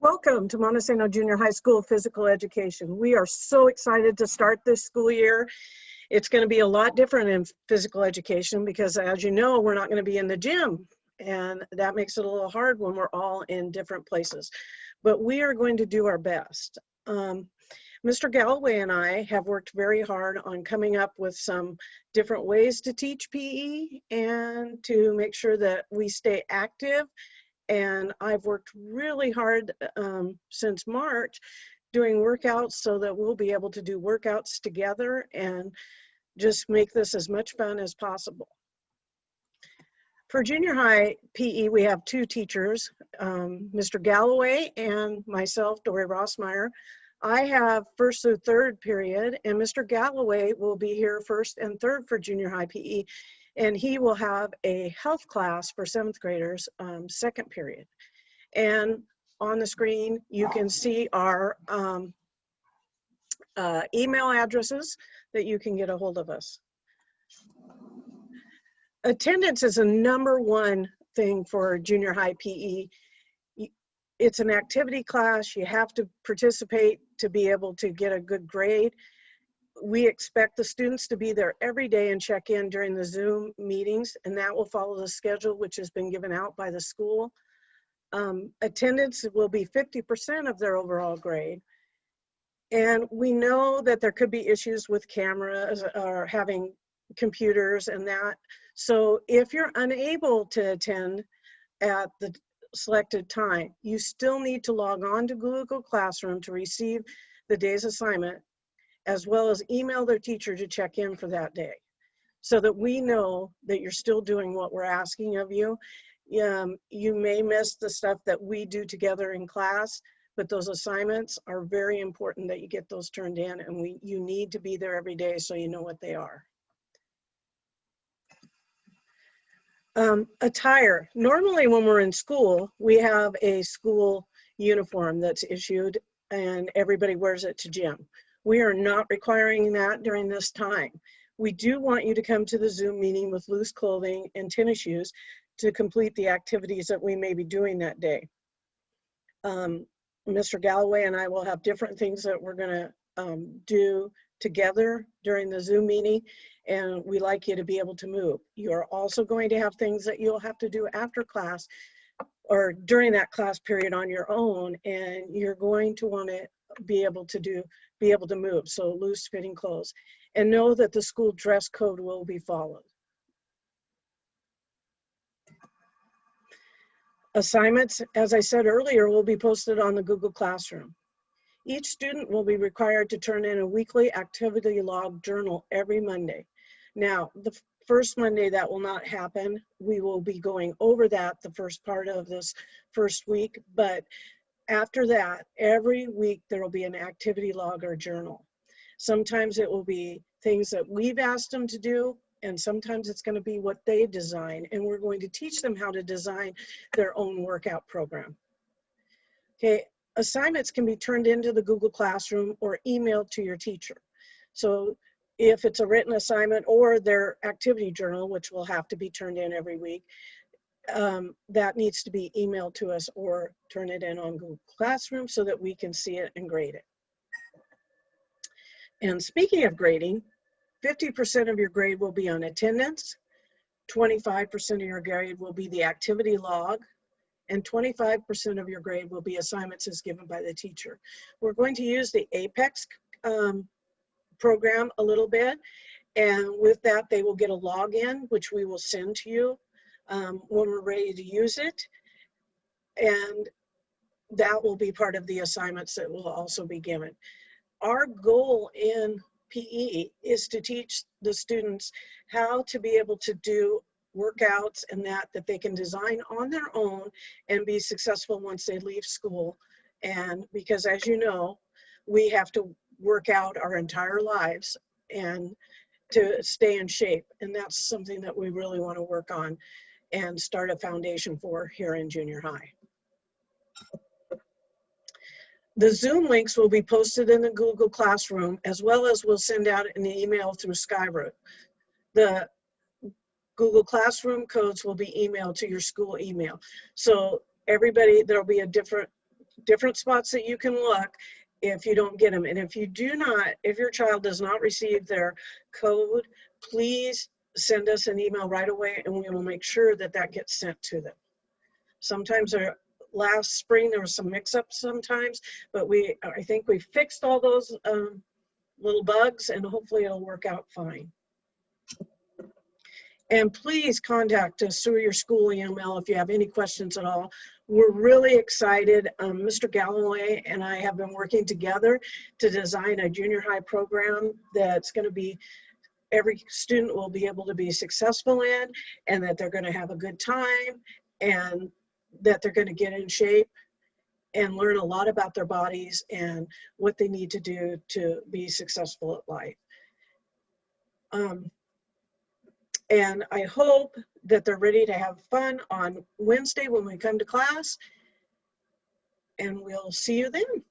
Welcome to Montesano Junior High School Physical Education. We are so excited to start this school year. It's going to be a lot different in physical education because, as you know, we're not going to be in the gym, and that makes it a little hard when we're all in different places. But we are going to do our best. Mr. Galloway and I have worked very hard on coming up with some different ways to teach PE and to make sure that we stay active. And I've worked really hard since March doing workouts so that we'll be able to do workouts together and just make this as much fun as possible. For junior high PE, we have two teachers, Mr. Galloway and myself, Dory Rossmeyer. I have first through third period, and Mr. Galloway will be here first and third for junior high PE. And he will have a health class for 7th graders, second period. And on the screen, you can see our email addresses that you can get a hold of us. Attendance is a #1 thing for junior high PE. It's an activity class. You have to participate to be able to get a good grade. We expect the students to be there every day and check in during the Zoom meetings, and that will follow the schedule which has been given out by the school. Attendance will be 50% of their overall grade. And we know that there could be issues with cameras or having computers and that. So if you're unable to attend at the selected time, you still need to log on to Google Classroom to receive the day's assignment, as well as email their teacher to check in for that day so that we know that you're still doing what we're asking of you. You may miss the stuff that we do together in class, but those assignments are very important that you get those turned in, and you need to be there every day so you know what they are. Attire. Normally when we're in school, we have a school uniform that's issued and everybody wears it to gym. We are not requiring that during this time. We do want you to come to the Zoom meeting with loose clothing and tennis shoes to complete the activities that we may be doing that day. Mr. Galloway and I will have different things that we're going to do together during the Zoom meeting, and we like you to be able to move. You're also going to have things that you'll have to do after class or during that class period on your own, and you're going to want to be able to move, so loose fitting clothes. And know that the school dress code will be followed. Assignments, as I said earlier, will be posted on the Google Classroom. Each student will be required to turn in a weekly activity log journal every Monday. Now, the first Monday that will not happen. We will be going over that the first part of this first week, but after that, every week there will be an activity log or journal. Sometimes it will be things that we've asked them to do, and sometimes it's going to be what they design, and we're going to teach them how to design their own workout program. Okay, assignments can be turned into the Google Classroom or emailed to your teacher. So if it's a written assignment or their activity journal, which will have to be turned in every week, that needs to be emailed to us or turn it in on Google Classroom so that we can see it and grade it. And speaking of grading, 50% of your grade will be on attendance, 25% of your grade will be the activity log, and 25% of your grade will be assignments as given by the teacher. We're going to use the APEX program a little bit, and with that they will get a login, which we will send to you when we're ready to use it, and that will be part of the assignments that will also be given. Our goal in PE is to teach the students how to be able to do workouts and that they can design on their own and be successful once they leave school. And because, as you know, we have to work out our entire lives and to stay in shape, and that's something that we really want to work on and start a foundation for here in junior high. The Zoom links will be posted in the Google Classroom, as well as we'll send out an email through Skyroot. The Google Classroom codes will be emailed to your school email. So everybody, there'll be a different different spots that you can look if you don't get them. And if you do not, if your child does not receive their code, please send us an email right away and we will make sure that that gets sent to them. Sometimes last spring there was some mix-ups sometimes, but I think we fixed all those little bugs and hopefully it'll work out fine. And please contact us through your school email if you have any questions at all. We're really excited. Mr. Galloway and I have been working together to design a junior high program that's going to be, every student will be able to be successful in, and that they're going to have a good time, and that they're going to get in shape and learn a lot about their bodies and what they need to do to be successful at life. And I hope that they're ready to have fun on Wednesday when we come to class, and we'll see you then.